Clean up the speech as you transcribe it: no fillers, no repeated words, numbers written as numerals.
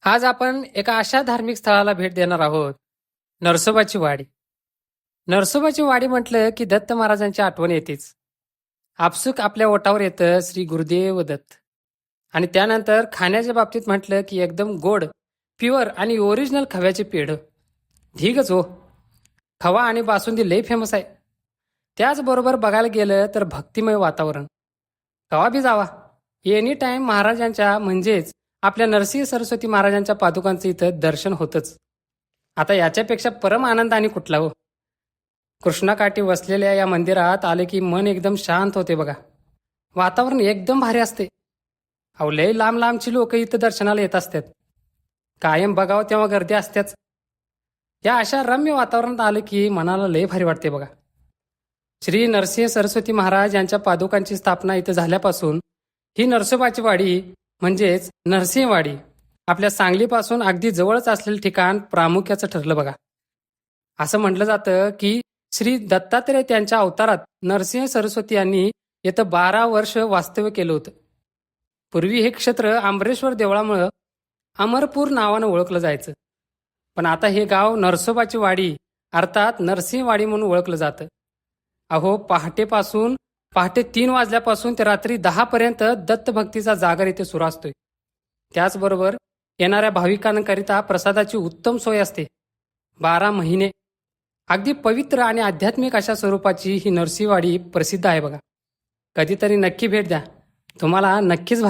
आज आपण एका अशा धार्मिक स्थळाला भेट देणार आहोत, नरसोबाची वाडी. नरसोबाची वाडी म्हटलं की दत्त महाराजांची आठवण येतेच. आपसुक आपल्या ओठावर येतं श्री गुरुदेव दत्त. आणि त्यानंतर खाण्याच्या बाबतीत म्हटलं की एकदम गोड, प्युअर आणि ओरिजिनल खव्याचे पेढं. ठीकच हो. खवा आणि बासुंदी लई फेमस आहे. त्याचबरोबर बघायला गेलं तर भक्तिमय वातावरण. कवा बी जावा, एनी टाइम महाराजांच्या म्हणजेच आपल्या नरसिंह सरस्वती महाराजांच्या पादुकांचं इथं दर्शन होतच. आता याच्यापेक्षा परम आनंद आणि कुठला हो. कृष्णाकाठी वसलेल्या या मंदिरात आले की मन एकदम शांत होते बघा. वातावरण एकदम भारी असते. अहो लय लांब लांबची लोक इथं दर्शनाला येत असतात. कायम बघावं तेव्हा गर्दी असतेच. या अशा रम्य वातावरणात आलं की मनाला लय भारी वाटते बघा. श्री नरसिंह सरस्वती महाराज यांच्या पादुकांची स्थापना इथं झाल्यापासून ही नरसोबाची वाडी म्हणजेच नरसिंहवाडी आपल्या सांगलीपासून अगदी जवळच असलेलं ठिकाण प्रामुख्याचं ठरलं बघा. असं म्हटलं जातं की श्री दत्तात्रेय त्यांच्या अवतारात नरसिंह सरस्वती यांनी येतं 12 वर्ष वास्तव्य केलं होतं. पूर्वी हे क्षेत्र आंबरेश्वर देवळामुळं अमरपूर नावानं ओळखलं जायचं. पण आता हे गाव नरसोबाची वाडी अर्थात नरसिंहवाडी म्हणून ओळखलं जातं. अहो पहाटे 3 वाजल्यापासून ते रात्री 10 पर्यंत दत्तभक्तीचा जागर इथे सुरू असतोय. त्याचबरोबर येणाऱ्या भाविकांकरिता प्रसादाची उत्तम सोय असते. 12 महिने अगदी पवित्र आणि आध्यात्मिक अशा स्वरूपाची ही नरसिंहवाडी प्रसिद्ध आहे बघा. कधीतरी नक्की भेट द्या. तुम्हाला नक्कीच